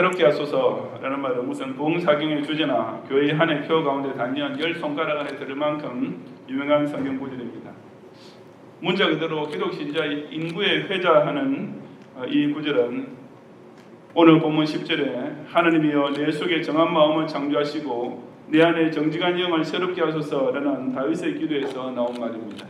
새롭게 하소서라는 말은 무슨 부흥사경의 주제나 교회의 한 해 표 가운데 단연 10손가락 안에 들을 만큼 유명한 성경 구절입니다. 문자 그대로 기독신자의 인구에 회자하는 이 구절은 오늘 본문 10절에 하느님이여 내 속에 정한 마음을 창조하시고 내 안에 정직한 영을 새롭게 하소서라는 다윗의 기도에서 나온 말입니다.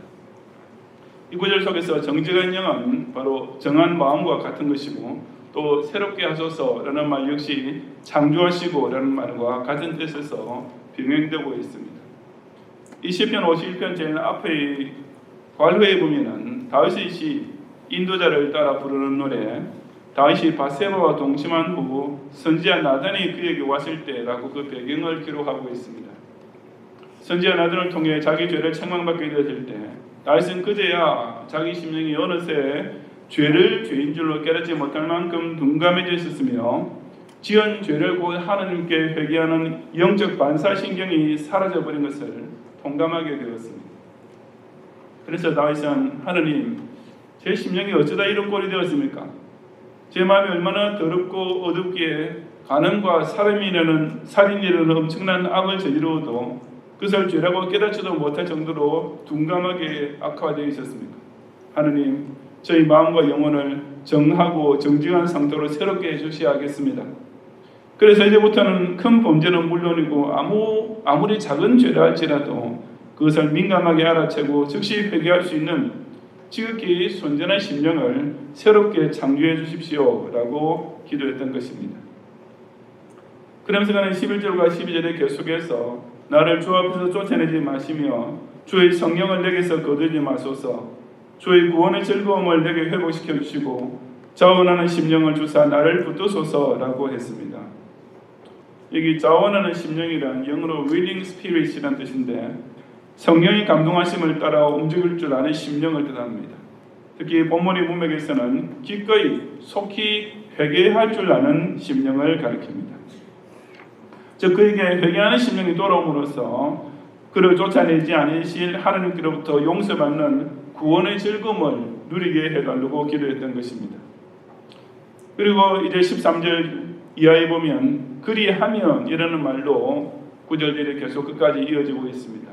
이 구절 속에서 정직한 영은 바로 정한 마음과 같은 것이고 또 새롭게 하소서라는 말 역시 창조하시고라는 말과 같은 뜻에서 병행되고 있습니다. 이 시편 51편 제일 앞의 괄호에 보면은 다윗의 시 인도자를 따라 부르는 노래 다윗이 바세바와 동침한 후 선지자 나단이 그에게 왔을 때라고 그 배경을 기록하고 있습니다. 선지자 나단을 통해 자기 죄를 책망받게 되었을 때 다윗은 그제야 자기 심령이 어느새 죄를 죄인 줄로 깨닫지 못할 만큼 둔감해져 있었으며 지은 죄를 곧 하나님께 회개하는 영적 반사신경이 사라져버린 것을 통감하게 되었습니다. 그래서 다윗은 하느님, 제 심령이 어쩌다 이런 꼴이 되었습니까? 제 마음이 얼마나 더럽고 어둡기에 간음과 살인이라는 엄청난 악을 저지르어도 그것을 죄라고 깨닫지도 못할 정도로 둔감하게 악화되어 있었습니까? 하느님, 저희 마음과 영혼을 정하고 정직한 상태로 새롭게 해주셔야 하겠습니다. 그래서 이제부터는 큰 범죄는 물론이고 아무리 작은 죄라 할지라도 그것을 민감하게 알아채고 즉시 회개할 수 있는 지극히 순전한 심령을 새롭게 창조해 주십시오 라고 기도했던 것입니다. 그러면서 그는 11절과 12절의 계속해서 나를 주 앞에서 쫓아내지 마시며 주의 성령을 내게서 거두지 마소서 주의 구원의 즐거움을 내게 회복시켜 주시고 자원하는 심령을 주사 나를 붙드소서라고 했습니다. 여기 자원하는 심령이란 영어로 willing spirit이라는 뜻인데 성령이 감동하심을 따라 움직일 줄 아는 심령을 뜻합니다. 특히 본문의 문맥에서는 기꺼이 속히 회개할 줄 아는 심령을 가리킵니다. 즉 그에게 회개하는 심령이 돌아옴으로써 그를 쫓아내지 않으실 하나님께로부터 용서받는 구원의 즐거움을 누리게 해달라고 기도했던 것입니다. 그리고 이제 13절 이하에 보면 그리하면 이라는 말로 구절들이 계속 끝까지 이어지고 있습니다.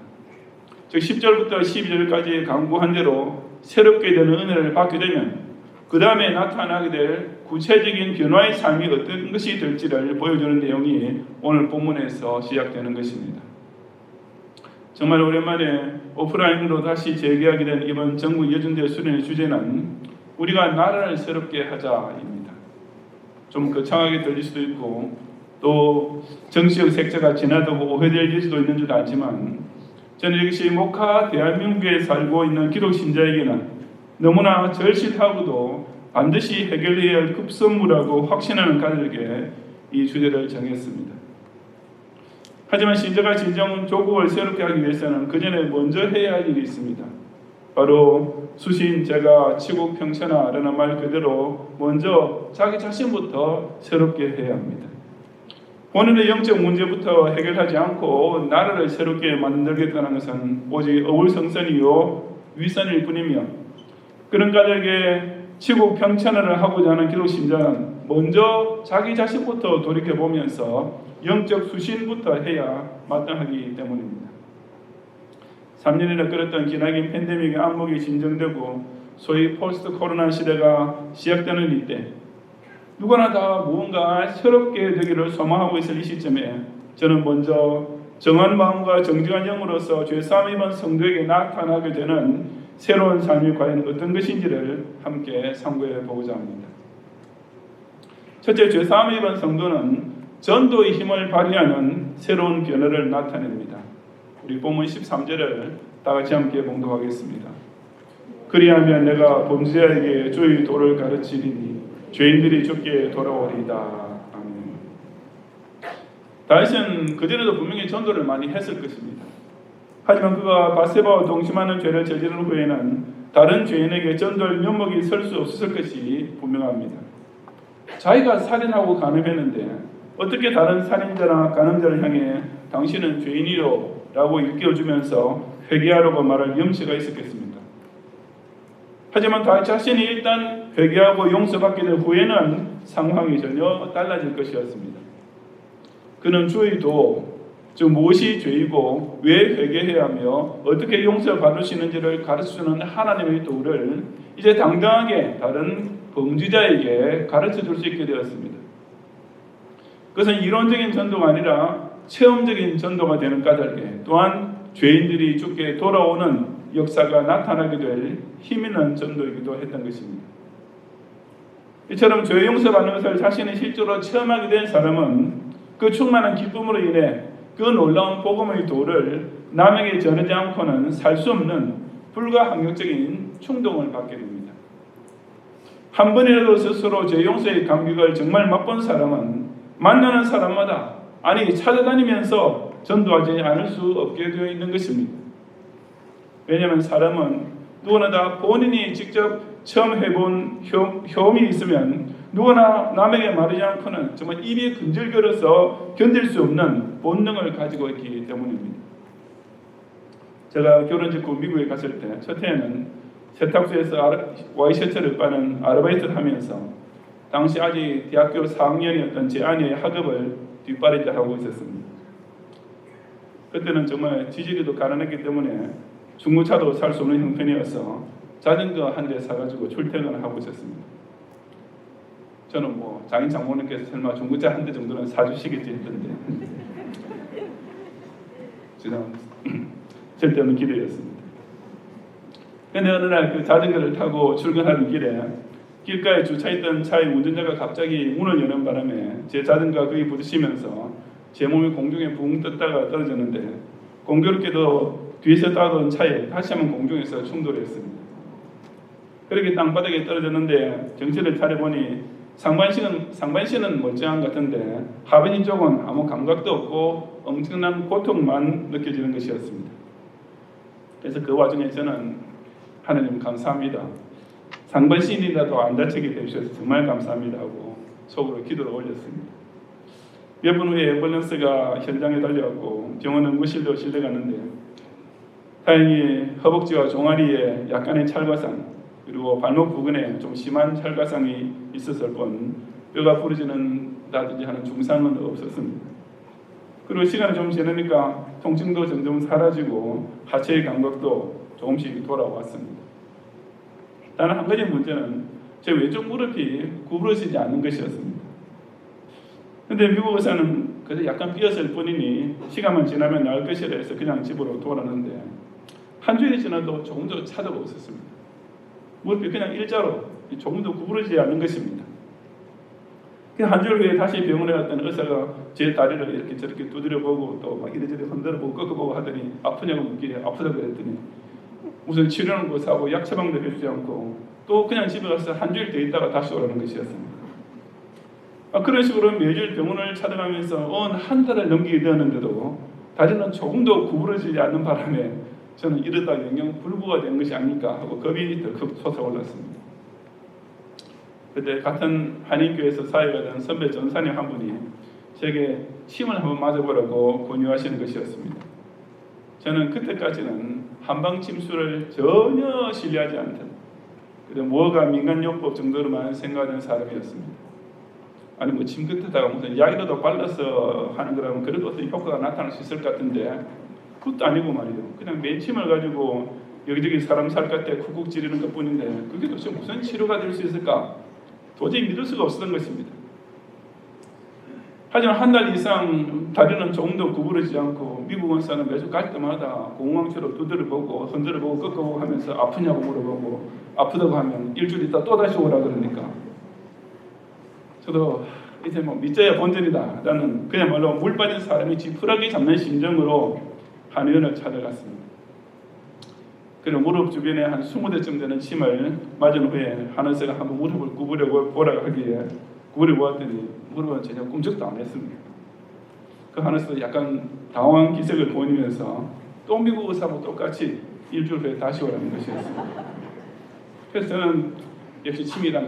즉 10절부터 12절까지 강구한 대로 새롭게 되는 은혜를 받게 되면 그 다음에 나타나게 될 구체적인 변화의 삶이 어떤 것이 될지를 보여주는 내용이 오늘 본문에서 시작되는 것입니다. 정말 오랜만에 오프라인으로 다시 재개하게 된 이번 전국 여중대 수련의 주제는 우리가 나라를 새롭게 하자입니다. 좀 거창하게 들릴 수도 있고 또 정치적 색채가 진하다고 오해될 여지도 있는 줄 알지만 저는 이것이 목화 대한민국에 살고 있는 기독 신자에게는 너무나 절실하고도 반드시 해결해야 할 급선무라고 확신하는 가족에게 이 주제를 정했습니다. 하지만 신자가 진정 조국을 새롭게 하기 위해서는 그 전에 먼저 해야 할 일이 있습니다. 바로 수신, 제가, 치국, 평천하라는 말 그대로 먼저 자기 자신부터 새롭게 해야 합니다. 본인의 영적 문제부터 해결하지 않고 나라를 새롭게 만들겠다는 것은 오직 어불성설이요 위선일 뿐이며 그런 가족에게 치국 평천을 하고자 하는 기독 신자는 먼저 자기 자신부터 돌이켜보면서 영적 수신부터 해야 마땅하기 때문입니다. 3년이나 끌었던 기나긴 팬데믹의 안목이 진정되고 소위 포스트 코로나 시대가 시작되는 이때 누구나 다 무언가 새롭게 되기를 소망하고 있을 이 시점에 저는 먼저 정한 마음과 정직한 영으로서 죄사함 입은 성도에게 나타나게 되는 새로운 삶이 과연 어떤 것인지를 함께 상고해 보고자 합니다. 첫째, 죄사함 입은 성도는 전도의 힘을 발휘하는 새로운 변화를 나타냅니다. 우리 본문 13절을 다 같이 함께 봉독하겠습니다. 그리하면 내가 범죄자에게 주의 도를 가르치리니 죄인들이 주께 돌아오리이다. 아멘. 다윗은 그전에도 분명히 전도를 많이 했을 것입니다. 하지만 그가 바세바와 동침하는 죄를 저지른 후에는 다른 죄인에게 전도할 면목이 설 수 없었을 것이 분명합니다. 자기가 살인하고 간음했는데 어떻게 다른 살인자나 간음자를 향해 당신은 죄인이요 라고 일깨워주면서 회개하라고 말할 염치가 있었겠습니까? 하지만 다윗 자신이 일단 회개하고 용서받게 된 후에는 상황이 전혀 달라질 것이었습니다. 그는 주의 도, 즉 무엇이 죄이고 왜 회개해야 하며 어떻게 용서받을 수 있는지를 가르쳐주는 하나님의 도를 이제 당당하게 다른 범죄자에게 가르쳐줄 수 있게 되었습니다. 그것은 이론적인 전도가 아니라 체험적인 전도가 되는 까닭에 또한 죄인들이 주께 돌아오는 역사가 나타나게 될 힘있는 전도이기도 했던 것입니다. 이처럼 죄 용서받는 것을 자신이 실제로 체험하게 된 사람은 그 충만한 기쁨으로 인해 그 놀라운 복음의 도를 남에게 전하지 않고는 살 수 없는 불가항력적인 충동을 받게 됩니다. 한 번이라도 스스로 죄 용서의 감격을 정말 맛본 사람은 만나는 사람마다 아니 찾아다니면서 전도하지 않을 수 없게 되어 있는 것입니다. 왜냐하면 사람은 누구나 다 본인이 직접 처음 해본 혐이 있으면 누구나 남에게 말하지 않고는 정말 입이 근질거려서 견딜 수 없는 본능을 가지고 있기 때문입니다. 제가 결혼 직후 미국에 갔을 때 첫 해에는 세탁소에서 와이셔츠를 빠는 아르바이트를 하면서 당시 아직 대학교 4학년이었던 제 아내의 학업을 뒷바라지하고 있었습니다. 그때는 정말 지지리도 가난했기 때문에 중고차도 살 수 없는 형편이어서 자전거 한 대 사가지고 출퇴근을 하고 있었습니다. 저는 뭐 장인 장모님께서 설마 중고차 한 대 정도는 사주시겠지 했던데 지난 절대없는 기대였습니다. 그런데 어느 날 그 자전거를 타고 출근하는 길에 길가에 주차했던 차의 운전자가 갑자기 문을 여는 바람에 제 자전거가 거기 부딪히면서 제 몸이 공중에 붕 떴다가 떨어졌는데 공교롭게도 뒤에서 따던 차에 다시 한번 공중에서 충돌했습니다. 그렇게 땅바닥에 떨어졌는데 정신을 차려보니 상반신은 멀쩡한 것 같은데 하반신 쪽은 아무 감각도 없고 엄청난 고통만 느껴지는 것이었습니다. 그래서 그 와중에 저는 하나님 감사합니다. 상반신이라도 안 다치게 되셔서 정말 감사합니다 하고 속으로 기도를 올렸습니다. 몇 분 후에 앰뷸런스가 현장에 달려왔고 병원 응급실로 실려갔는데 다행히 허벅지와 종아리에 약간의 찰과상 그리고 발목 부근에 좀 심한 찰과상이 있었을 뿐 뼈가 부러지는다든지 하는 중상은 없었습니다. 그리고 시간이 좀 지나니까 통증도 점점 사라지고 하체의 감각도 조금씩 돌아왔습니다. 단 한 가지 문제는 제 왼쪽 무릎이 구부러지지 않는 것이었습니다. 그런데 미국 의사는 그래도 약간 삐었을 뿐이니 시간만 지나면 나을 것이라 해서 그냥 집으로 돌아왔는데 한 주일이 지나도 조금도 차도가 없었습니다. 무릎이 그냥 일자로 조금도 구부러지지 않는 것입니다. 한 주일 후에 다시 병원에 갔더니 의사가 제 다리를 이렇게 저렇게 두드려보고 또 막 이리저리 흔들어보고 꺾어보고 하더니 아프냐고 묻기에 아프다고 그랬더니 무슨 치료는 거 사고 약 처방도 해주지 않고 또 그냥 집에 가서 한 주일 더 있다가 다시 오라는 것이었습니다. 그런 식으로 매일 병원을 찾아가면서 한 달을 넘기게 되었는데도 다리는 조금도 구부러지지 않는 바람에 저는 이러다 영영 불구가 된 것이 아닐까 하고 겁이 덜컥 솟아올랐습니다. 그때 같은 한인교회에서 사회가 된 선배 전사님 한 분이 제게 침을 한번 맞아보라고 권유하시는 것이었습니다. 저는 그때까지는 한방침술을 전혀 신뢰하지 않던 뭐가 민간요법 정도로만 생각하는 사람이었습니다. 아니 뭐 침 끝에다가 무슨 약이라도 발라서 하는 거라면 그래도 어떤 효과가 나타날 수 있을 것 같은데 그것도 아니고 말이죠. 그냥 맨침을 가지고 여기저기 사람 살 같아 쿡쿡 찌르는 것뿐인데 그게 도대체 무슨 치료가 될 수 있을까? 도저히 믿을 수가 없었던 것입니다. 하지만 한 달 이상 다리는 조금도 구부러지지 않고 미국 원사는 매주 갈 때마다 공황처럼 두드려보고 흔들어보고 꺾어보고 하면서 아프냐고 물어보고 아프다고 하면 일주일 있다 또 다시 오라 그러니까 저도 이제 뭐 믿자야 본전이다 라는 그야말로 물 빠진 사람이 지푸라기 잡는 심정으로 한의원을 찾아갔습니다. 그리고 무릎 주변에 한 20대쯤 되는 침을 맞은 후에 한의사가 한번 무릎을 구부려 보라고 하기에 구부려 보았더니 무릎은 전혀 꿈쩍도 안 했습니다. 그 한의사도 약간 당황한 기색을 보이면서 또 미국 의사하고 똑같이 일주일 후에 다시 오라는 것이었습니다. 그래서 저는 역시 침이라는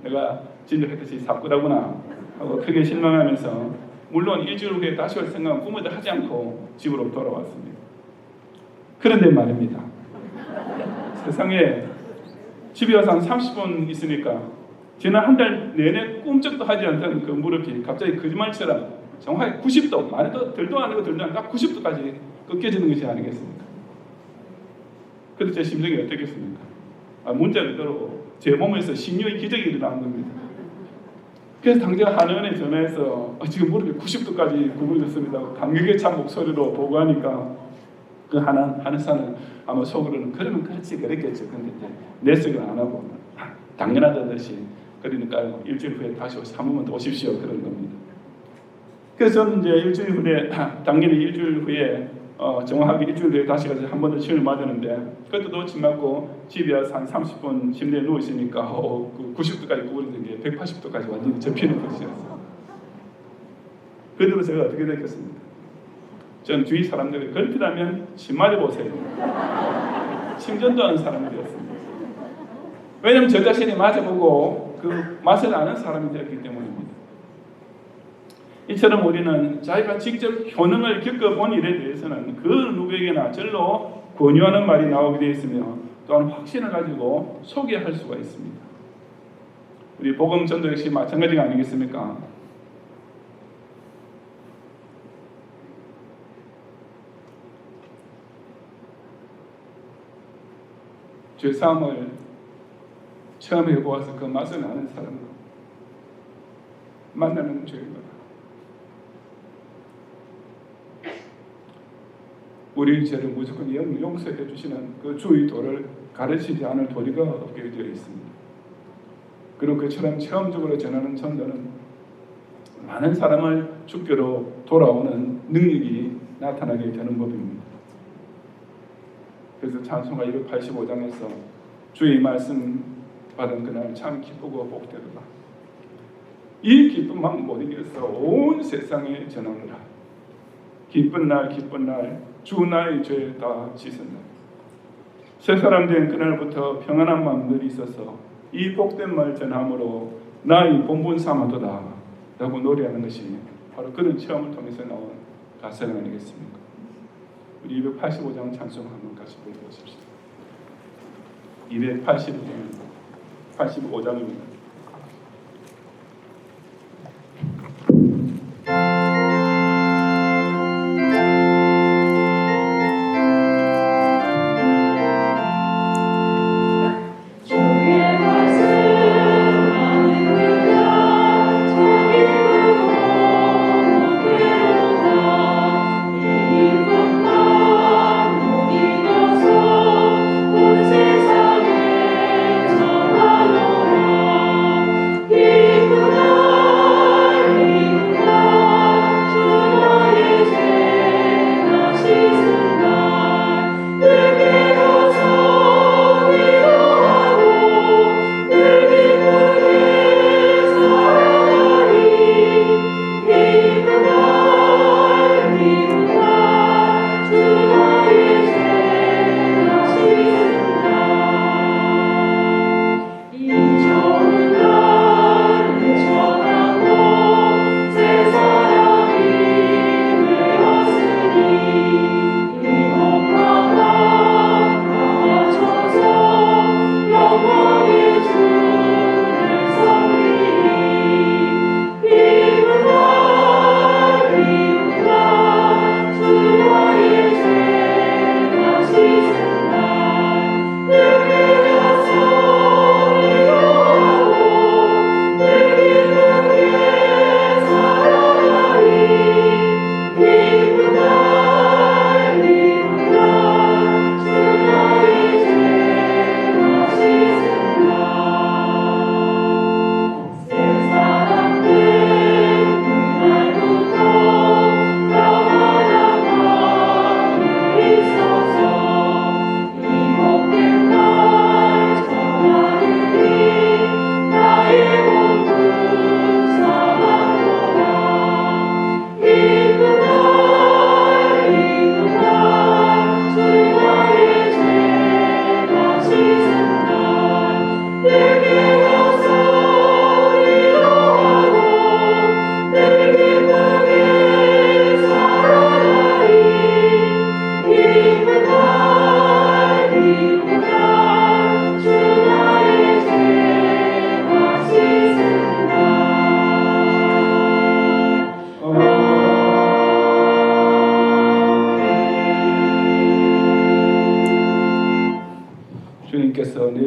내가 진료했듯이 사꾸라구나 하고 크게 실망하면서 물론 일주일 후에 다시 올 생각은 꿈에도 하지 않고 집으로 돌아왔습니다. 그런데 말입니다. 세상에 집에 와서 한 30분 있으니까 지난 한 달 내내 꿈쩍도 하지 않던 그 무릎이 갑자기 거짓말처럼 정확하게 90도, 많이도 들도 아니고 들도 아니고 딱 90도까지 꺾여지는 것이 아니겠습니까? 그래서 제 심정이 어떻겠습니까? 문자 그대로 제 몸에서 신유의 기적이 일어난 겁니다. 그래서 당장 한의원에 전화해서 지금 무릎이 90도까지 구부러졌습니다. 감격에 찬 목소리로 보고하니까 그 한의사는 아마 속으로는 그러면 그렇지 그랬겠죠. 근데 이제 내색을 안 하고 당연하다듯이 그러니까 일주일 후에 다시 사무원 오십시오 그런 겁니다. 그래서 저는 이제 일주일 후에 당연히 일주일 후에 정확하게 일주일 후에 다시 가서 한 번 더 침을 맞았는데 그때도 침 맞고 집에 와서 한 30분 침대에 누워 있으니까 그 90도까지 구부러진 게 180도까지 완전히 접히는 것이었어요. 그대로 제가 어떻게 됐겠습니까? 전 주위 사람들이 그렇다면 침 맞아보세요. 침전도 하는 사람들이었습니다. 왜냐하면 저 자신이 맞아보고 그 맛을 아는 사람이 되었기 때문입니다. 이처럼 우리는 자기가 직접 효능을 겪어본 일에 대해서는 그 누구에게나 절로 권유하는 말이 나오게 되어 있으며 또한 확신을 가지고 소개할 수가 있습니다. 우리 복음 전도 역시 마찬가지가 아니겠습니까? 죄사함을 처음 해보아서 그 맛을 아는 사람으로 만나는 죄입니다. 우리의 죄를 무조건 용서해 주시는 그 주의 도를 가르치지 않을 도리가 없게 되어 있습니다. 그리고 그처럼 체험적으로 전하는 전도는 많은 사람을 주께로 돌아오는 능력이 나타나게 되는 법입니다. 그래서 찬송가 285장에서 주의 말씀 받은 그날 참 기쁘고 복되도다. 이 기쁨만 못 이겨서 온 세상에 전하노라. 기쁜 날 기쁜 날 주 나의 죄 다 씻은다. 새 사람 된 그날부터 평안한 마음들이 있어서 이 복된 말 전함으로 나의 본분 삼아도다 라고 노래하는 것이 바로 그런 체험을 통해서 나온 가사가 아니겠습니까? 우리 285장 찬송 한번 같이 보여주십시오. 285장입니다.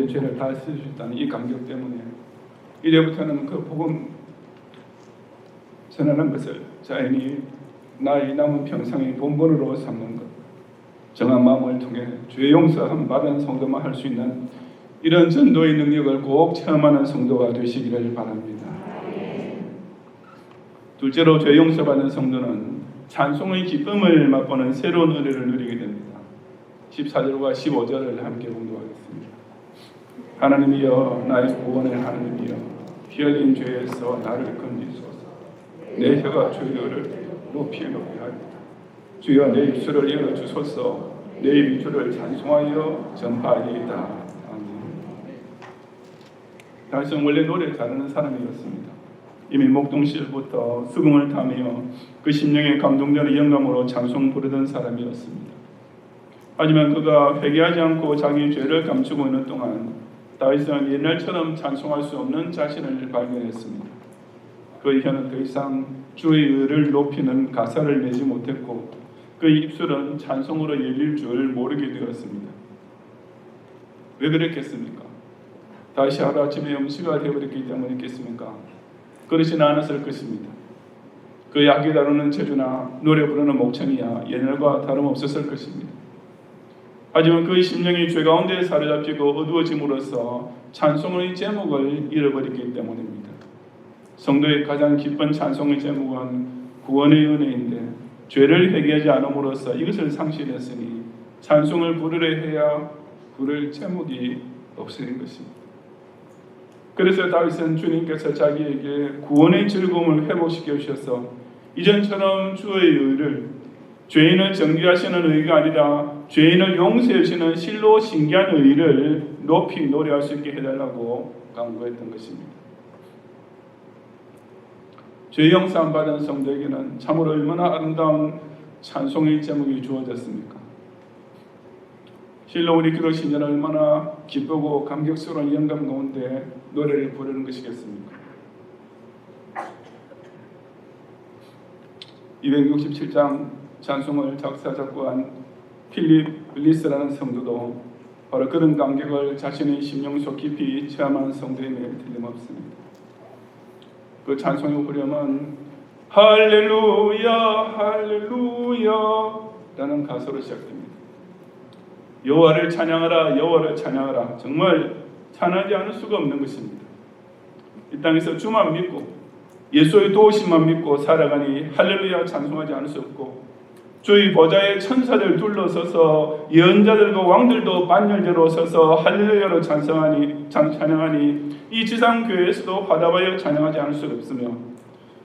내 죄를 다 씻을 수 있다는 이 감격 때문에 이제부터는 그 복음 전하는 것을 자연히 나의 남은 평생의 본분으로 삼는 것, 정한 마음을 통해 죄 용서함 받은 성도만 할 수 있는 이런 전도의 능력을 꼭 체험하는 성도가 되시기를 바랍니다. 둘째로 죄 용서받은 성도는 찬송의 기쁨을 맛보는 새로운 은혜를 누리게 됩니다. 14절과 15절을 함께 공독하겠습니다. 하나님이여 나의 구원의 하나님이여 피 흘린 죄에서 나를 건지소서. 내 혀가 주여를 높이 하리이다. 주여 내 입술을 열어주소서. 내 입이 주를 찬송하여 전파하리이다. 아멘. 다윗은 원래 노래 잘하는 사람이었습니다. 이미 목동시절부터 수금을 타며 그 심령에 감동되는 영감으로 찬송 부르던 사람이었습니다. 하지만 그가 회개하지 않고 자기 죄를 감추고 있는 동안 다윗은 옛날처럼 찬송할 수 없는 자신을 발견했습니다. 그의 혀는 더 이상 주의 의를 높이는 가사를 내지 못했고 그의 입술은 찬송으로 열릴 줄 모르게 되었습니다. 왜 그랬겠습니까? 다시 하루아침에 음식을 되어버렸기 때문이겠습니까? 그렇지는 않았을 것입니다. 그 악기 다루는 재주나 노래 부르는 목청이야 옛날과 다름없었을 것입니다. 하지만 그의 심령이 죄 가운데 사로잡히고 어두워짐으로써 찬송의 제목을 잃어버렸기 때문입니다. 성도의 가장 기쁜 찬송의 제목은 구원의 은혜인데 죄를 회개하지 않음으로써 이것을 상실했으니 찬송을 부르려 해야 부를 제목이 없어진 것입니다. 그래서 다윗은 주님께서 자기에게 구원의 즐거움을 회복시켜 주셔서 이전처럼 주의 의를 죄인을 정죄하시는 의가 아니라 죄인을 용서해 주시는 실로 신기한 의를 높이 노래할 수 있게 해달라고 강구했던 것입니다. 죄 용서 받은 성도에게는 참으로 얼마나 아름다운 찬송의 제목이 주어졌습니까? 실로 우리 기도 신자는 얼마나 기쁘고 감격스러운 영감 가운데 노래를 부르는 것이겠습니까? 267장 찬송을 작사 작곡한 필립 블리스라는 성도도 바로 그런 감격을 자신의 심령 속 깊이 체험한 성도임에 틀림없습니다. 그 찬송의 후렴은 할렐루야 할렐루야 라는 가사로 시작됩니다. 여호와를 찬양하라 여호와를 찬양하라. 정말 찬양하지 않을 수가 없는 것입니다. 이 땅에서 주만 믿고 예수의 도우심만 믿고 살아가니 할렐루야 찬송하지 않을 수 없고 주의 보좌에 천사들 둘러서서 예언자들도 왕들도 반열대로 서서 할렐루야로 찬양하니 이 지상교회에서도 화답하여 찬양하지 않을 수 없으며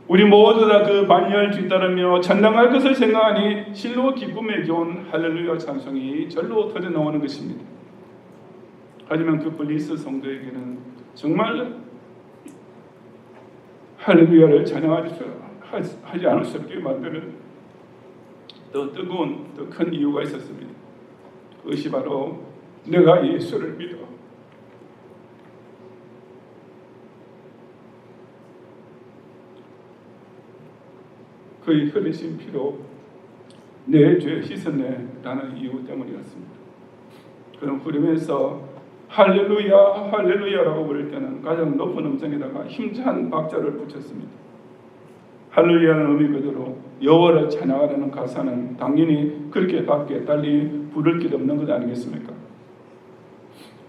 우리 모두 다 그 반열 뒤따르며 찬양할 것을 생각하니 실로 기쁨의 기운 할렐루야 찬송이 절로 터져나오는 것입니다. 하지만 그 블리스 성도에게는 정말 할렐루야를 찬양하지 않을 수 없게 만드는 더 뜨거운 더 큰 이유가 있었습니다. 그것이 바로 내가 예수를 믿어 그의 흘리신 피로 내 죄 씻었네 라는 이유 때문이었습니다. 그런 후렴에서 할렐루야 할렐루야라고 부를 때는 가장 높은 음성에다가 힘찬 박자를 붙였습니다. 할렐루야는 의미 그대로 여호와를 찬양하라는 가사는 당연히 그렇게 밖에 달리 부를 길 없는 것 아니겠습니까?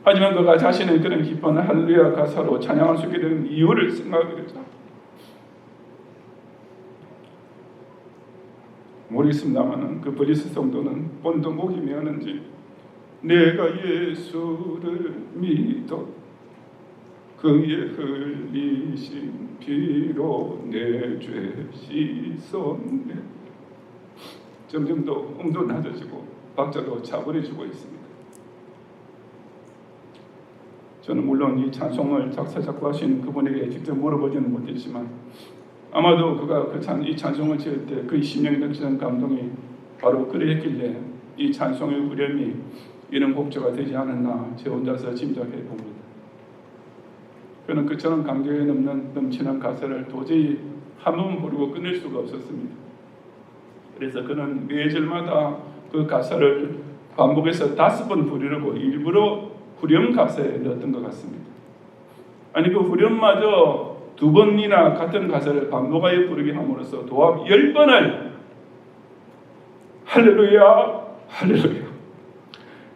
하지만 그가 자신의 그런 기쁜 할렐루야 가사로 찬양할 수 있게 된 이유를 생각하게 되죠. 모르겠습니다만 그 블리스 성도는 본동곡이 뭐였는지 내가 예수를 믿어 그의 흘리신 피로 내 죄 씻었네. 점점 더 음도 낮아지고 박자도 차분해지고 있습니다. 저는 물론 이 찬송을 작사 작곡하신 그분에게 직접 물어보지는 못했지만 아마도 그가 이 찬송을 지을 때 그의 심령에 느끼는 감동이 바로 그랬길래 이 찬송의 후렴이 이런 곡조가 되지 않았나 제 혼자서 짐작해 봅니다. 그는 그처럼 감격에 넘치는 가사를 도저히 한 번 부르고 끝낼 수가 없었습니다. 그래서 그는 매 절마다 그 가사를 반복해서 5번 부르려고 일부러 후렴 가사에 넣었던 것 같습니다. 아니 그 후렴마저 두 번이나 같은 가사를 반복하여 부르게 함으로써 도합 10번을 할렐루야 할렐루야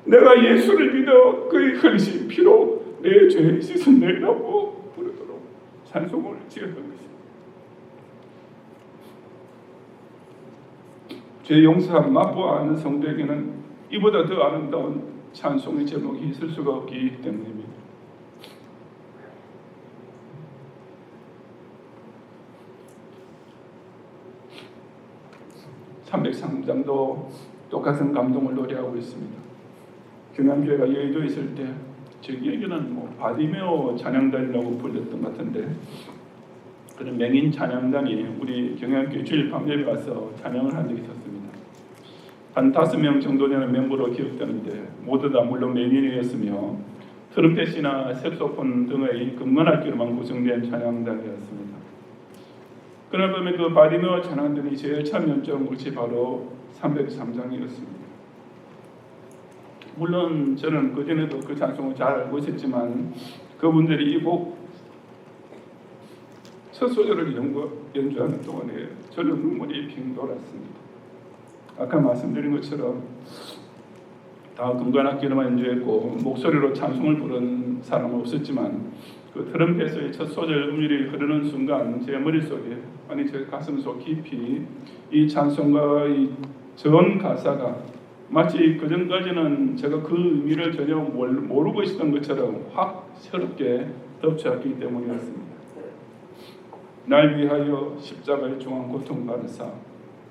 내가 예수를 믿어 그의 흘리신 피로 내 죄의 씻은 내라고 부르도록 찬송을 지었던 것입니다. 죄 용서 맛보아하는 성도에게는 이보다 더 아름다운 찬송의 제목이 있을 수가 없기 때문입니다. (303장도) 똑같은 감동을 노래하고 있습니다. 경남교회가 여의도에 있을 때 저기에게는 바디메오 찬양단이라고 불렸던 것 같은데 그런 맹인 찬양단이 우리 경남교회 주일 밤예배 와서 찬양을 한 적이 있었습니다. 한 5명 정도 되는 멤버로 기억되는데 모두 다 물론 맹인이었으며 트럼펫이나 색소폰 등의 금관악기로만 구성된 찬양단이었습니다. 그날 밤에 그 바디메오 찬양단이 제일 처음 연주한 것이 바로 303장이었습니다. 물론 저는 그전에도 그 찬송을 잘 알고 있었지만 그분들이 이 곡 첫 소절을 연주하는 동안에 저는 눈물이 빙 돌았습니다. 아까 말씀드린 것처럼 다 금관악기로만 연주했고 목소리로 찬송을 부른 사람은 없었지만 그 트럼펫의 첫 소절 음율이 흐르는 순간 제 머릿속에 아니 제 가슴속 깊이 이 찬송과 이 전 가사가 마치 그전까지는 제가 그 의미를 전혀 모르고 있었던 것처럼 확 새롭게 덮쳐왔기 때문이었습니다. 날 위하여 십자가의 중한 고통받으사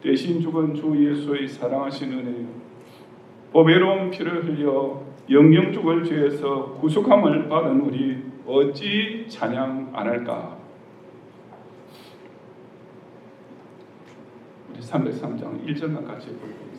대신 죽은 주 예수의 사랑하신 은혜요 보배로운 피를 흘려 영영 죽을 죄에서 구속함을 받은 우리 어찌 찬양 안 할까? 우리 303장 1절만 같이 보겠습니다.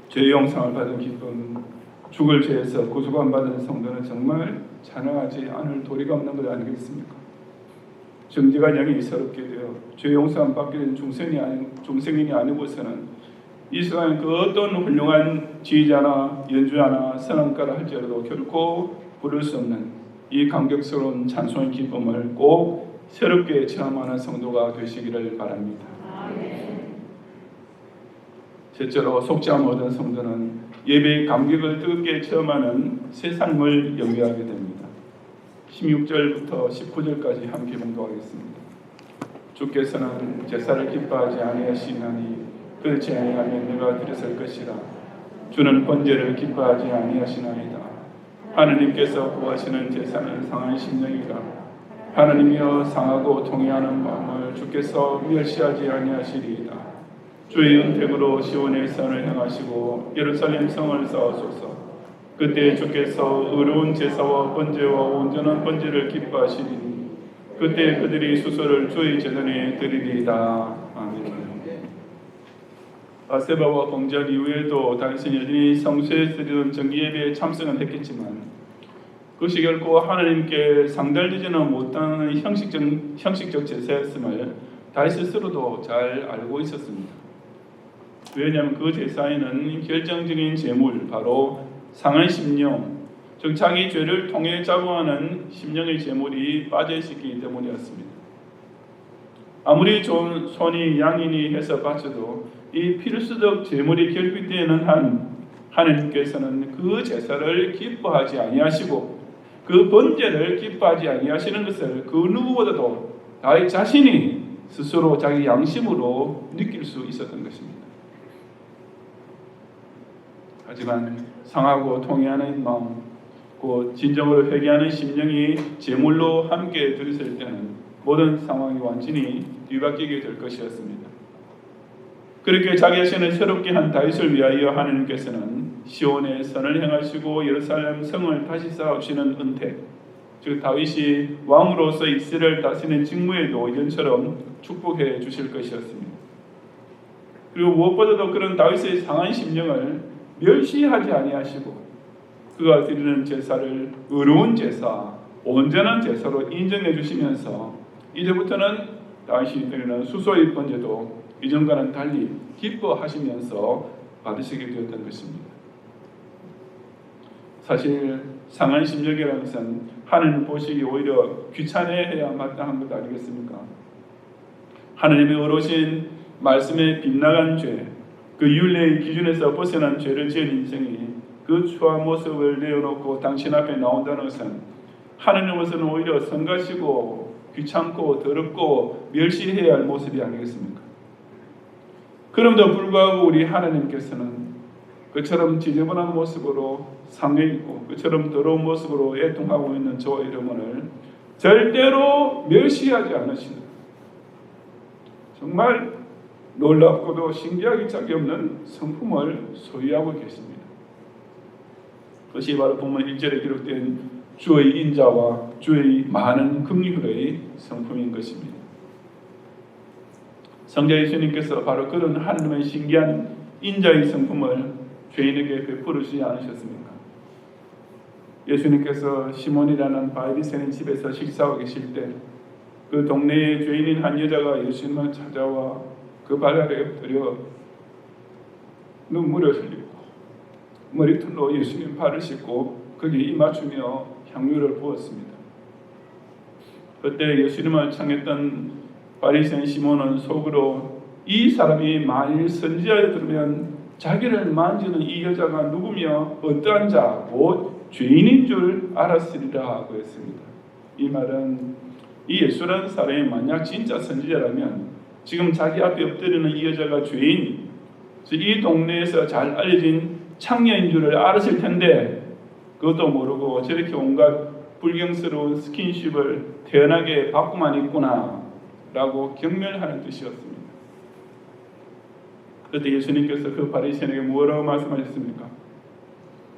죄의 영상을 받은 기쁨, 죽을 죄에서 구속함 받은 성도는 정말 찬양하지 않을 도리가 없는 것 아니겠습니까? 정직한 영이 새롭게 되어 죄의 용서함 받게 된 중생인이 아니고서는 이 세상에 그 어떤 훌륭한 지휘자나 연주자나 선언가라 할지라도 결코 부를 수 없는 이 감격스러운 찬송의 기쁨을 꼭 새롭게 체험하는 성도가 되시기를 바랍니다. 실제로 속죄함 얻은 성도는 예배의 감격을 뜨겁게 체험하는 새 삶을 연결하게 됩니다. 16절부터 19절까지 함께 봉독하겠습니다. 주께서는 제사를 기뻐하지 아니하시나니 그렇지 아니하면 내가 드렸을 것이라. 주는 번제를 기뻐하지 아니하시나이다. 하느님께서 구하시는 제사는 상한 심령이라. 하느님이여 상하고 통회하는 마음을 주께서 멸시하지 아니하시리이다. 주의 은택으로 시온의 산을 향하시고 예루살렘 성을 쌓으소서. 그때 주께서 의로운 제사와 번제와 온전한 번제를 기뻐하시리니 그때 그들이 수소를 주의 제단에 드리리이다. 아멘. 바세바와 범죄 이후에도 당신이 여전히 성소에 드리던 정기예배에 참석은 했겠지만 그것이 결코 하나님께 상달되지는 못하는 형식적 제사였음을 다윗 스스로도 잘 알고 있었습니다. 왜냐하면 그 제사에는 결정적인 제물, 바로 상한 심령, 즉 자기 죄를 통해 자부하는 심령의 제물이 빠져있었기 때문이었습니다. 아무리 좋은 손이 양인이 해서 바쳐도 이 필수적 제물이 결핍되는 한 하나님께서는 그 제사를 기뻐하지 아니하시고 그 번제를 기뻐하지 아니하시는 것을 그 누구보다도 다윗 자신이 스스로 자기 양심으로 느낄 수 있었던 것입니다. 하지만 상하고 통회하는 마음, 그 진정으로 회개하는 심령이 제물로 함께 들었을 때는 모든 상황이 완전히 뒤바뀌게 될 것이었습니다. 그렇게 자기 자신을 새롭게 한 다윗을 위하여 하나님께서는 시온에 선을 행하시고 예루살렘 성을 다시 쌓으시는 은택, 즉 다윗이 왕으로서 이스라엘을 다스리는 직무에도 이전처럼 축복해 주실 것이었습니다. 그리고 무엇보다도 그런 다윗의 상한 심령을 멸시하지 아니하시고 그가 드리는 제사를 의로운 제사, 온전한 제사로 인정해 주시면서 이제부터는 다윗이 드리는 수소의 번제도 이전과는 달리 기뻐하시면서 받으시게 되었던 것입니다. 사실 상한 심령이라는 것은 하나님 보시기 오히려 귀찮아해야 마땅한 것 아니겠습니까? 하나님의 어로신 말씀에 빗나간 죄, 그 율례의 기준에서 벗어난 죄를 지은 인생이 그 추한 모습을 내어놓고 당신 앞에 나온다는 것은 하나님으로서는 오히려 성가시고 귀찮고 더럽고 멸시해야 할 모습이 아니겠습니까? 그럼에도 불구하고 우리 하나님께서는 그처럼 지저분한 모습으로 상해 있고 그처럼 더러운 모습으로 애통하고 있는 저와 여러분을 절대로 멸시하지 않으시는, 정말 놀랍고도 신기하기 짝이 없는 성품을 소유하고 계십니다. 그것이 바로 본문 1절에 기록된 주의 인자와 주의 많은 긍휼의 성품인 것입니다. 성자 예수님께서 바로 그런 하나님의 신기한 인자의 성품을 죄인에게 베풀으시지 않으셨습니까? 예수님께서 시몬이라는 바리새인 집에서 식사하고 계실 때 그 동네에 죄인인 한 여자가 예수님을 찾아와 그 발 아래 엎드려 눈물을 흘리고 머리털로 예수님 발을 씻고 거기에 입맞추며 향유를 부었습니다. 그때 예수님을 청했던 바리새인 시몬은 속으로 이 사람이 만일 선지자에 들으면 자기를 만지는 이 여자가 누구며 어떠한 자, 곧 죄인인 줄 알았으리라 하고 했습니다. 이 말은 이 예수라는 사람이 만약 진짜 선지자라면 지금 자기 앞에 엎드리는 이 여자가 죄인, 이 동네에서 잘 알려진 창녀인 줄을 알았을 텐데 그것도 모르고 저렇게 온갖 불경스러운 스킨십을 태연하게 받고만 있구나 라고 경멸하는 뜻이었습니다. 그때 예수님께서 그 바리새인에게 뭐라고 말씀하셨습니까?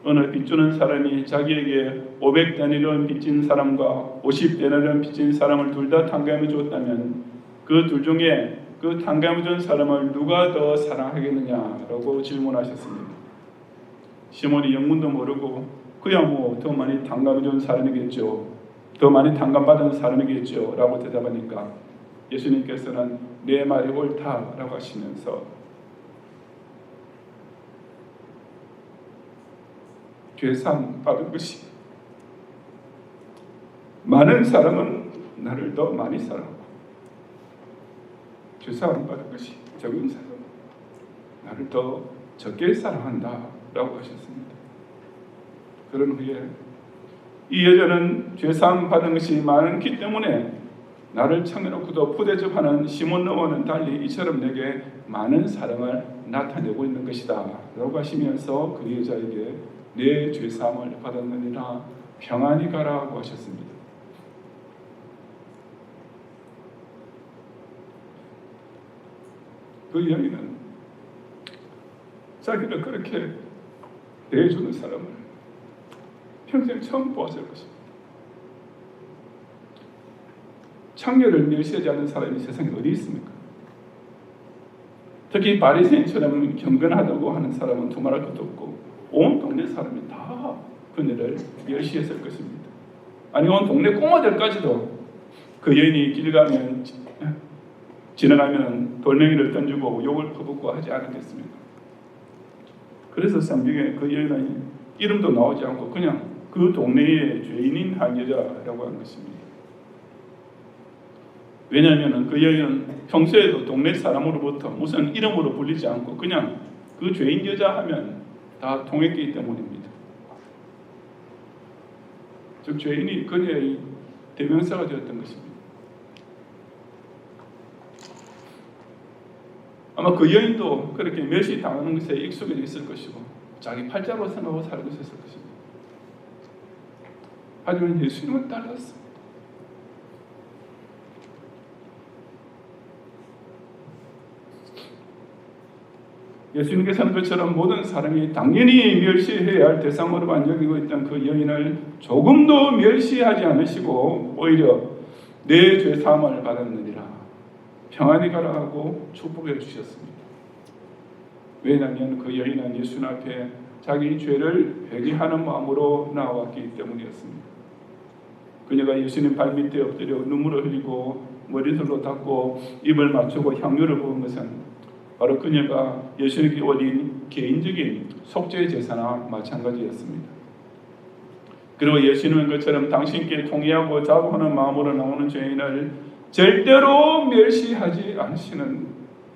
어느 빚주는 사람이 자기에게 500데나리온 빚진 사람과 50데나리온 빚진 사람을 둘 다 탕감해 주었다면 그 둘 중에 그 탕감해 준 사람을 누가 더 사랑하겠느냐라고 질문하셨습니다. 시몬이 영문도 모르고 그야 뭐 더 많이 탕감해 준 사람이겠죠, 더 많이 탕감받은 사람이겠죠 라고 대답하니까 예수님께서는 내 말이 옳다라고 하시면서 죄사함 받은 것이 많은 사람은 나를 더 많이 사랑하고 죄사함 받은 것이 적은 사람은 나를 더 적게 사랑한다 라고 하셨습니다. 그런 후에 이 여자는 죄사함 받은 것이 많기 때문에 나를 청해놓고도 푸대접하는 시몬과는 달리 이처럼 내게 많은 사랑을 나타내고 있는 것이다 라고 하시면서 그 여자에게 내 죄사함을 받았느니라 평안히 가라고 하셨습니다. 그 여인은 자기를 그렇게 대해주는 사람을 평생 처음 보았을 것입니다. 창녀를 멸시하지 않는 사람이 세상에 어디 있습니까? 특히 바리새인처럼 경건하다고 하는 사람은 두말할 것도 없고 온 동네 사람이 다 그녀를 멸시했을 것입니다. 아니 온 동네 꼬마들까지도 그 여인이 길 가면 지나가면 돌멩이를 던지고 욕을 퍼붓고 하지 않았겠습니까? 그래서 성경에 그 여인의 이름도 나오지 않고 그냥 그 동네의 죄인인 한 여자라고 한 것입니다. 왜냐하면 그 여인은 평소에도 동네 사람으로부터 무슨 이름으로 불리지 않고 그냥 그 죄인 여자 하면 다 통했기 때문입니다. 즉 죄인이 그녀의 대명사가 되었던 것입니다. 아마 그 여인도 그렇게 멸시당하는 것에 익숙해져 있을 것이고 자기 팔자로 생각하고 살고 있었을 것입니다. 하지만 예수님은 달랐습니다. 예수님께서는 그처럼 모든 사람이 당연히 멸시해야 할 대상으로만 여기고 있던 그 여인을 조금도 멸시하지 않으시고 오히려 내 죄 사함을 받았느니라 평안히 가라 하고 축복해 주셨습니다. 왜냐하면 그 여인은 예수님 앞에 자기 죄를 회개하는 마음으로 나왔기 때문이었습니다. 그녀가 예수님 발밑에 엎드려 눈물을 흘리고 머리털로 닦고 입을 맞추고 향유를 부은 것은 바로 그녀가 예수님께 올린 개인적인 속죄 제사나 마찬가지였습니다. 그리고 예수님은 그처럼 당신께 통회하고 자부하는 마음으로 나오는 죄인을 절대로 멸시하지 않으시는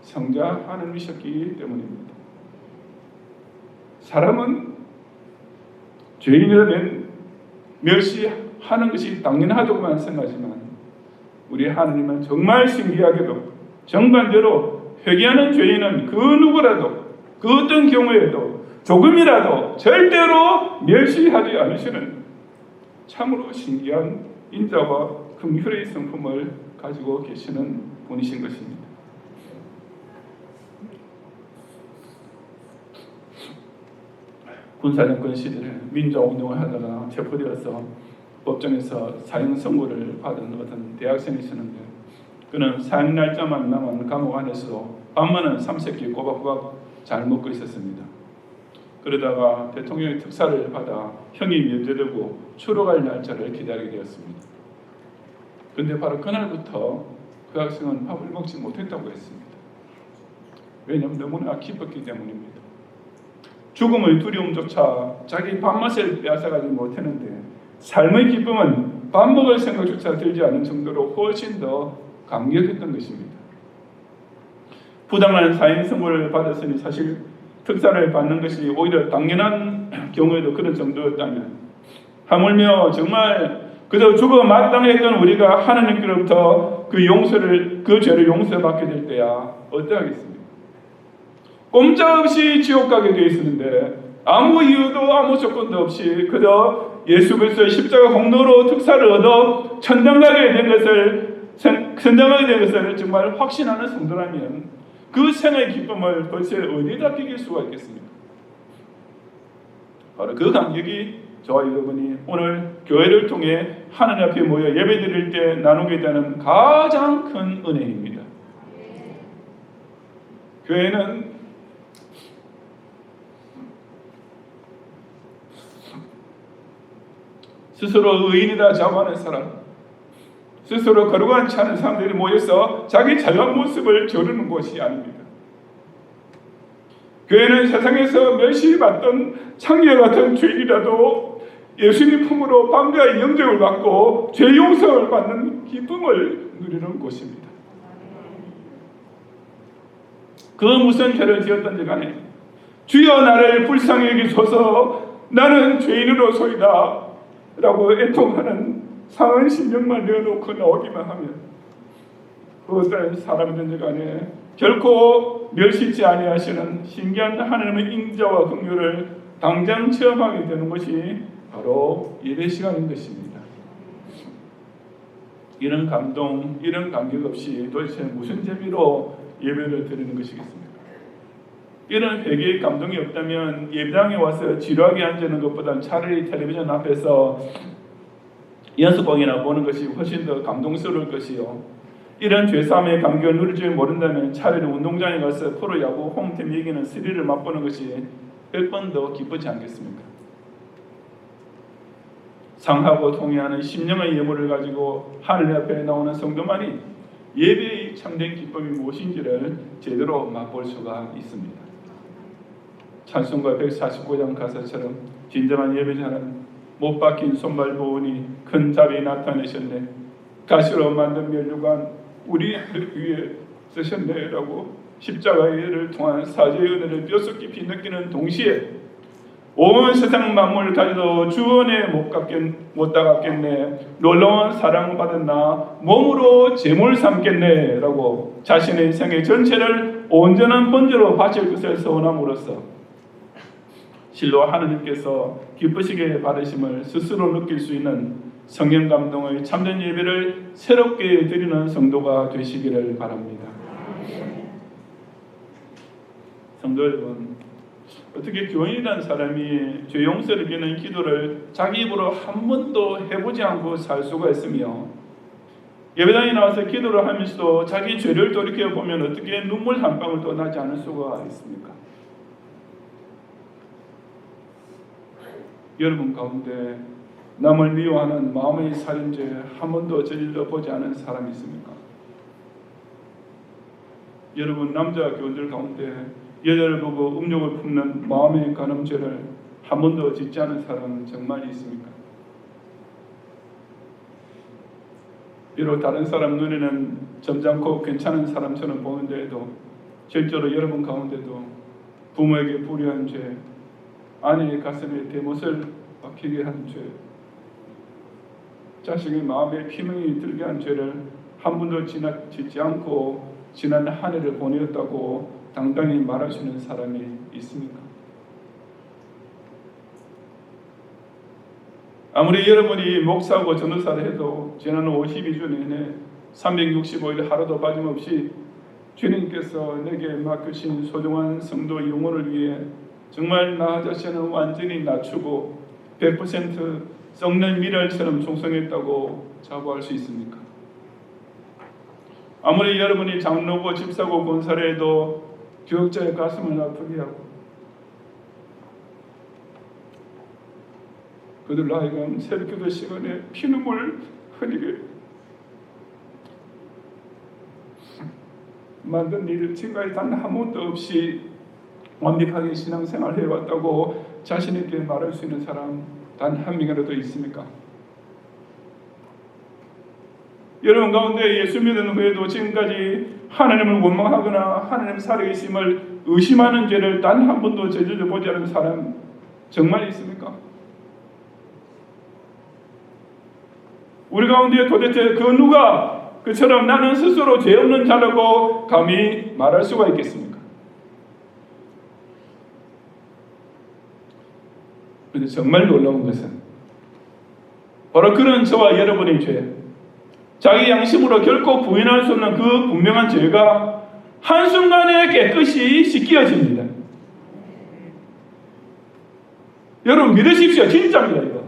성자 하나님이셨기 때문입니다. 사람은 죄인이라면 멸시하는 것이 당연하다고만 생각하지만 우리 하나님은 정말 신기하게도 정반대로 회개하는 죄인은 그 누구라도 그 어떤 경우에도 조금이라도 절대로 멸시하지 않으시는 참으로 신기한 인자와 긍휼의 성품을 가지고 계시는 분이신 것입니다. 군사정권 시절에 민주운동을 하다가 체포되어서 법정에서 사형 선고를 받은 어떤 대학생이 있었는데 그는 사형 날짜만 남은 감옥 안에서 밤마는 삼세끼 꼬박꼬박 잘 먹고 있었습니다. 그러다가 대통령의 특사를 받아 형이 면제되고 추록할 날짜를 기다리게 되었습니다. 그런데 바로 그날부터 그 학생은 밥을 먹지 못했다고 했습니다. 왜냐하면 너무나 기뻤기 때문입니다. 죽음의 두려움조차 자기 밥맛을 빼앗아가지 못했는데 삶의 기쁨은 밥 먹을 생각조차 들지 않은 정도로 훨씬 더 감격했던 것입니다. 부당한 사형 선고를 받았으니 사실 특사를 받는 것이 오히려 당연한 경우에도 그런 정도였다면 하물며 정말 그저 죽어 마땅했던 우리가 하나님께로부터 그 죄를 용서받게 될 때야 어떠하겠습니까? 꼼짝없이 지옥 가게 되어 있었는데 아무 이유도 아무 조건도 없이 그저 예수 그리스도의 십자가 공로로 특사를 얻어 천당 가게 된 것을 정말 확신하는 성도라면 그 생의 기쁨을 도대체 어디다 비길 수가 있겠습니까? 바로 그 감격이 저와 여러분이 오늘 교회를 통해 하나님 앞에 모여 예배드릴 때 나누게 되는 가장 큰 은혜입니다. 교회는 스스로 의인이다 자부하는 사람, 스스로 거룩한 치 않은 사람들이 모여서 자기 잘난 모습을 겨루는 곳이 아닙니다. 교회는 세상에서 멸시받던 창기와 같은 죄인이라도 예수님 품으로 방자의 영접을 받고 죄 용서를 받는 기쁨을 누리는 곳입니다. 그 무슨 죄를 지었던지 간에 주여 나를 불쌍히 여기소서 나는 죄인으로소이다 라고 애통하는 상한 심령만 내어놓고 나오기만 하면 그 어떤 사람이든지 간에 결코 멸시치 아니하시는 신기한 하나님의 인자와 긍휼을 당장 체험하게 되는 것이 바로 예배 시간인 것입니다. 이런 감동, 이런 감격 없이 도대체 무슨 재미로 예배를 드리는 것이겠습니까? 이런 회개의 감동이 없다면 예배당에 와서 지루하게 앉는 것보다 차라리 텔레비전 앞에서 연습방이나 보는 것이 훨씬 더 감동스러울 것이요. 이런 죄사함의 감격을 누릴 줄 모른다면 차라리 운동장에 가서 프로야구 홈팀 이기는 스릴을 맛보는 것이 100번 더 기쁘지 않겠습니까? 상하고 통해하는 심령의 예물을 가지고 하늘 앞에 나오는 성도만이 예배의 참된 기쁨이 무엇인지를 제대로 맛볼 수가 있습니다. 찬송가 149장 가사처럼 진정한 예배자는 못 박힌 손발 보으니 큰 자비 나타내셨네. 가시로 만든 면류관 우리 위에 쓰셨네 라고 십자가의 일을 통한 사죄의 은혜를 뼛속 깊이 느끼는 동시에 온 세상 만물을 가져도 주원에 못 다갔겠네. 놀라운 사랑받은 나 몸으로 제물 삼겠네 라고 자신의 생애 전체를 온전한 번제로 바칠 것을 서원함으로써 실로 하느님께서 기쁘시게 받으심을 스스로 느낄 수 있는 성령 감동의 참된 예배를 새롭게 드리는 성도가 되시기를 바랍니다. 성도 여러분, 어떻게 교인이라는 사람이 죄 용서를 비는 기도를 자기 입으로 한 번도 해보지 않고 살 수가 있으며, 예배당에 나와서 기도를 하면서도 자기 죄를 돌이켜보면 어떻게 눈물 한 방울도 나지 않을 수가 있습니까? 여러분 가운데 남을 미워하는 마음의 살인죄 한 번도 저질러 보지 않은 사람이 있습니까? 여러분 남자 교인들 가운데 여자를 보고 음욕을 품는 마음의 간음죄를 한 번도 짓지 않은 사람은 정말 있습니까? 비록 다른 사람 눈에는 점잖고 괜찮은 사람처럼 보는데도 실제로 여러분 가운데도 부모에게 불의한 죄, 아내의 가슴에 대못을 박히게 한 죄, 자식의 마음에 피멍이 들게 한 죄를 한 번도 짓지 않고 지난 한 해를 보내었다고 당당히 말할 수 있는 사람이 있습니까? 아무리 여러분이 목사하고 전도사를 해도 지난 52주 내내 365일 하루도 빠짐없이 주님께서 내게 맡기신 소중한 성도 영혼을 위해 정말 나 자신을 완전히 낮추고 100% 썩는 미랄처럼 충성했다고 자부할 수 있습니까? 아무리 여러분이 장로고 집사고 권사를 해도 교역자의 가슴을 아프게 하고 그들 하여금 새벽기도 시간에 피눈물 흘리게 만든 일 지금까지 단 한 번도 없이 완벽하게 신앙생활을 해왔다고 자신있게 말할 수 있는 사람 단 한 명이라도 있습니까? 여러분 가운데 예수 믿은 후에도 지금까지 하나님을 원망하거나 하나님 살아계심을 의심하는 죄를 단 한 번도 저질러 보지 않은 사람 정말 있습니까? 우리 가운데 도대체 그 누가 그처럼 나는 스스로 죄 없는 자라고 감히 말할 수가 있겠습니까? 그런데 정말 놀라운 것은 바로 그런 저와 여러분의 죄, 자기 양심으로 결코 부인할 수 없는 그 분명한 죄가 한순간에 깨끗이 씻겨집니다. 여러분 믿으십시오. 진짜입니다. 이거.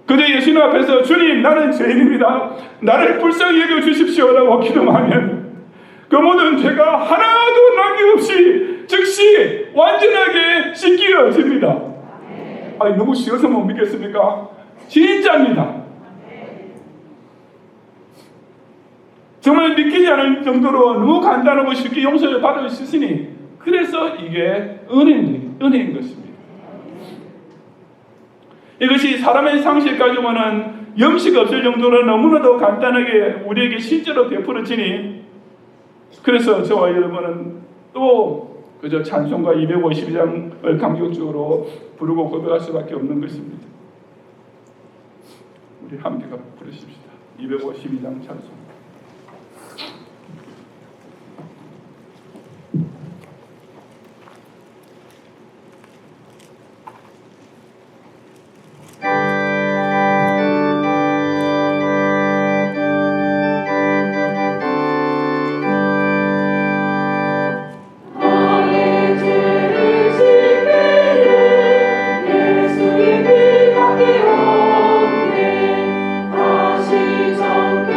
그저 예수님 앞에서 주님 나는 죄인입니다. 나를 불쌍히 여겨주십시오라고 기도하면 그 모든 죄가 하나도 남김없이 즉시 완전하게 씻겨집니다. 아니 너무 쉬워서 못 믿겠습니까? 진짜입니다. 정말 믿기지 않을 정도로 너무 간단하고 쉽게 용서를 받을 수 있으니 그래서 이게 은혜인 것입니다. 이것이 사람의 상식 가지고는 염치가 없을 정도로 너무나도 간단하게 우리에게 실제로 베풀어지니 그래서 저와 여러분은 또 그저 찬송가 252장을 감격적으로 부르고 고백할 수밖에 없는 것입니다. 우리 함께 부르십시다. 252장 찬송. 다시 정케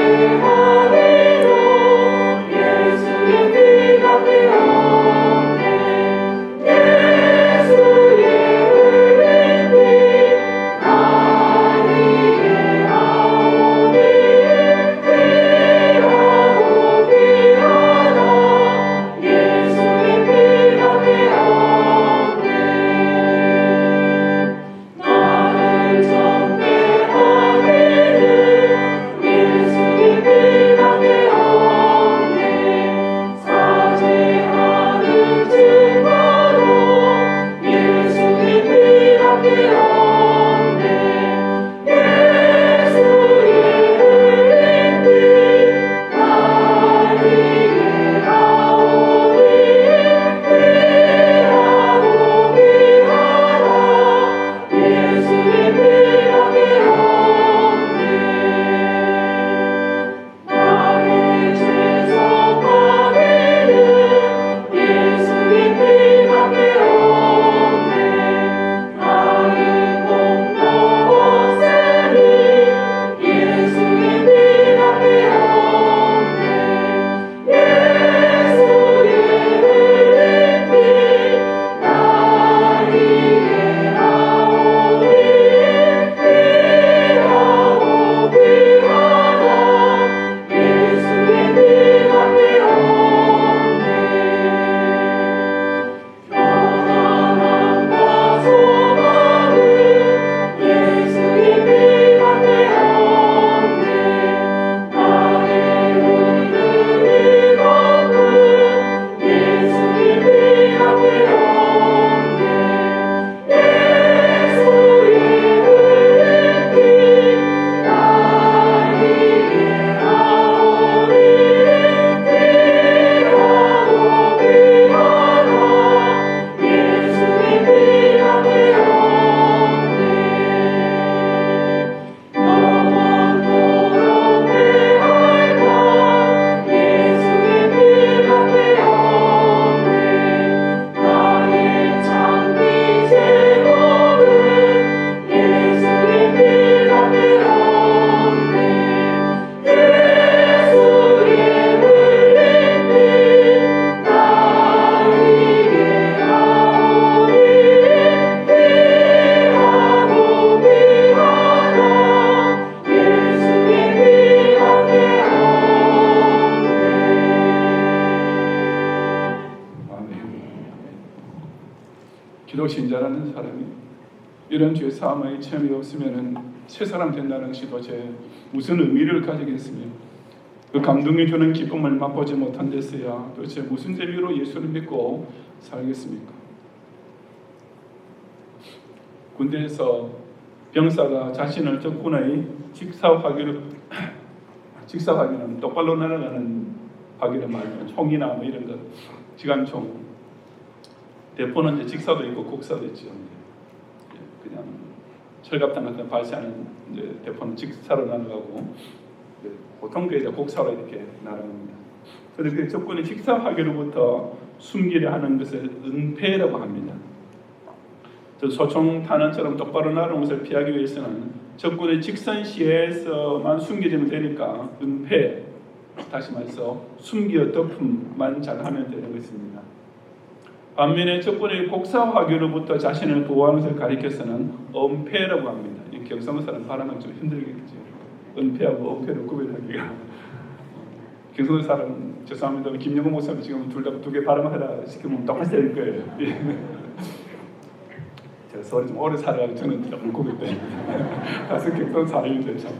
이런 죄 사함의 체험이 없으면은 새 사람 된다는 것이 도대체 무슨 의미를 가지겠으며 그 감동이 주는 기쁨을 맛보지 못한 데서야 도대체 무슨 재미로 예수를 믿고 살겠습니까? 군대에서 병사가 자신을 적군의 직사화기는 똑바로 날아가는 화기를 말하는 총이나 뭐 이런 것, 기관총. 대포는 이제 직사도 있고 곡사도 있죠. 그냥 철갑탄 같은 발사하는 이제 대포는 직사로 날아가고 보통 그 이제 곡사로 이렇게 날아갑니다. 그런데 그 적군의 직사화기로부터 숨기려 하는 것을 은폐라고 합니다. 소총 탄환처럼 똑바로 날아오는 것을 피하기 위해서는 적군의 직선시에서만 숨겨지면 되니까 은폐, 다시 말해서 숨겨 덮음만 잘하면 되는 것입니다. 반면에 적군의 곡사화기로부터 자신을 보호하는 것을 가리켜서는 은폐라고 합니다. 이 경상도사람 발음은 좀 힘들겠죠. 은폐하고 은폐를 구별하기가. 경상도 사람 죄송합니다. 김영호 목사님 지금 둘 다 두 개 발음하라 시키면 똑같이 될 거예요. 제가 서울에 좀 오래 살아가지고 저는 조금 고백됩니다. 가서 경상 사람인데 참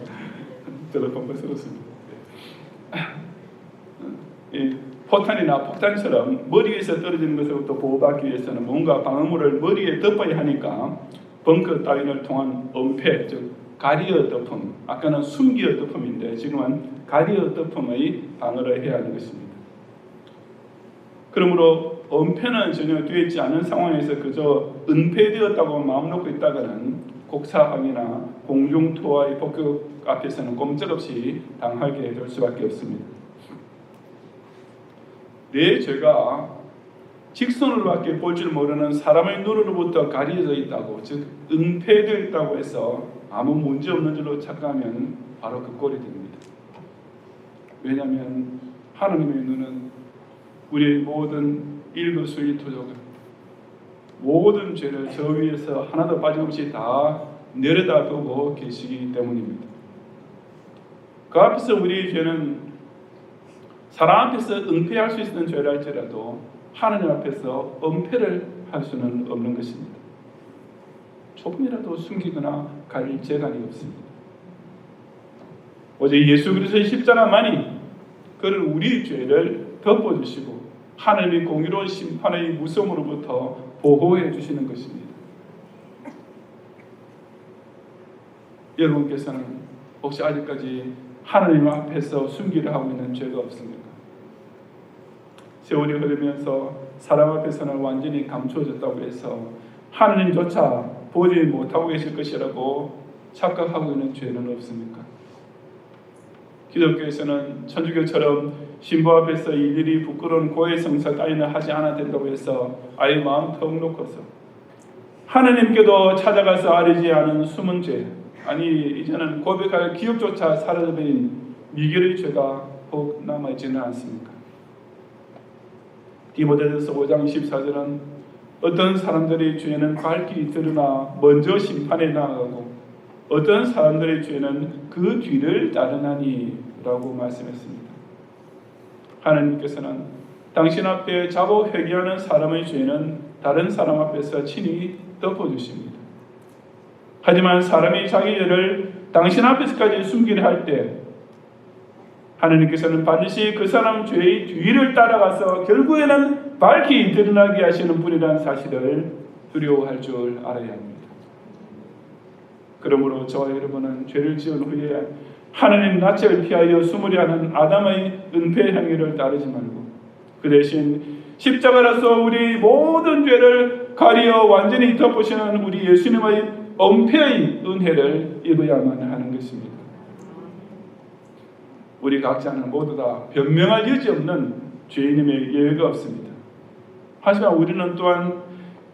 저도 번번스럽습니다. 이 포탄이나 폭탄처럼 머리 위에서 떨어지는 것으로부터 보호받기 위해서는 뭔가 방어물을 머리에 덮어야 하니까 벙커 따윈을 통한 은폐, 즉 가리어 덮음, 아까는 숨기어 덮음인데 지금은 가리어 덮음의 방어를 해야 하는 것입니다. 그러므로 은폐는 전혀 되어 있지 않은 상황에서 그저 은폐되었다고 마음 놓고 있다가는 곡사항이나 공중투하의 폭격 앞에서는 꼼짝없이 당하게 될 수밖에 없습니다. 내 죄가 직선으로밖에 볼 줄 모르는 사람의 눈으로부터 가려져 있다고, 즉 은폐되어 있다고 해서 아무 문제 없는 줄로 착각하면 바로 그 꼴이 됩니다. 왜냐하면 하나님의 눈은 우리의 모든 일거수일투족을, 모든 죄를 저 위에서 하나도 빠짐없이 다 내려다보고 계시기 때문입니다. 그 앞에서 우리의 죄는 사람 앞에서 은폐할 수 있는 죄라 할지라도 하나님 앞에서 은폐를 할 수는 없는 것입니다. 조금이라도 숨기거나 가릴 재간이 없습니다. 오직 예수 그리스도의 십자가만이 그를 우리 죄를 덮어주시고 하나님의 공의로운 심판의 무서움으로부터 보호해 주시는 것입니다. 여러분께서는 혹시 아직까지 하나님 앞에서 숨기려 하고 있는 죄가 없습니까? 세월이 흐르면서 사람 앞에서는 완전히 감추어졌다고 해서 하나님조차 보지 못하고 계실 것이라고 착각하고 있는 죄는 없습니까? 기독교에서는 천주교처럼 신부 앞에서 일일이 부끄러운 고해 성사 따위는 하지 않아도 된다고 해서 아예 마음 턱 놓고서 하나님께도 찾아가서 아뢰지 않은 숨은 죄, 아니 이제는 고백할 기억조차 사라져버린 미결의 죄가 혹 남아있지는 않습니까? 디모데전서 5장 14절은 어떤 사람들의 죄는 밝히 드러나 먼저 심판에 나아가고 어떤 사람들의 죄는 그 뒤를 따르나니 라고 말씀했습니다. 하나님께서는 당신 앞에 자고 회개하는 사람의 죄는 다른 사람 앞에서 친히 덮어주십니다. 하지만 사람이 자기 죄를 당신 앞에서까지 숨기려 할 때 하나님께서는 반드시 그 사람 죄의 뒤를 따라가서 결국에는 밝히 드러나게 하시는 분이라는 사실을 두려워할 줄 알아야 합니다. 그러므로 저와 여러분은 죄를 지은 후에 하나님 낯을 피하여 숨으려 하는 아담의 은폐 행위를 따르지 말고 그 대신 십자가로서 우리 모든 죄를 가리어 완전히 덮으시는 우리 예수님의 은폐의 은혜를 입어야만 하는 것입니다. 우리 각자는 모두 다 변명할 여지 없는 죄인임에 예외가 없습니다. 하지만 우리는 또한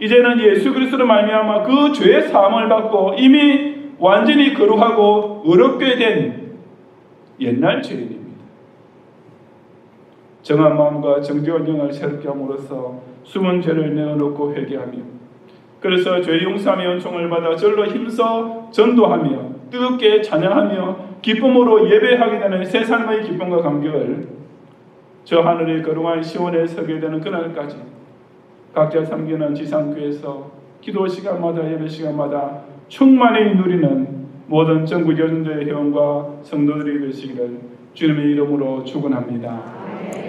이제는 예수 그리스도로 말미암아 그 죄의 사함을 받고 이미 완전히 거룩하고 의롭게 된 옛날 죄인입니다. 정한 마음과 정직한 영을 새롭게 함으로써 숨은 죄를 내어놓고 회개하며 그래서 죄 용서함의 은총을 받아 절로 힘써 전도하며 뜨겁게 찬양하며 기쁨으로 예배하게 되는 새 삶의 기쁨과 감격을 저 하늘의 거룩한 시온에 서게 되는 그날까지 각자 섬기는 지상교회에서 기도 시간마다 예배 시간마다 충만히 누리는 모든 전국 여전도회 회원과 성도들이 되시기를 주님의 이름으로 축원합니다.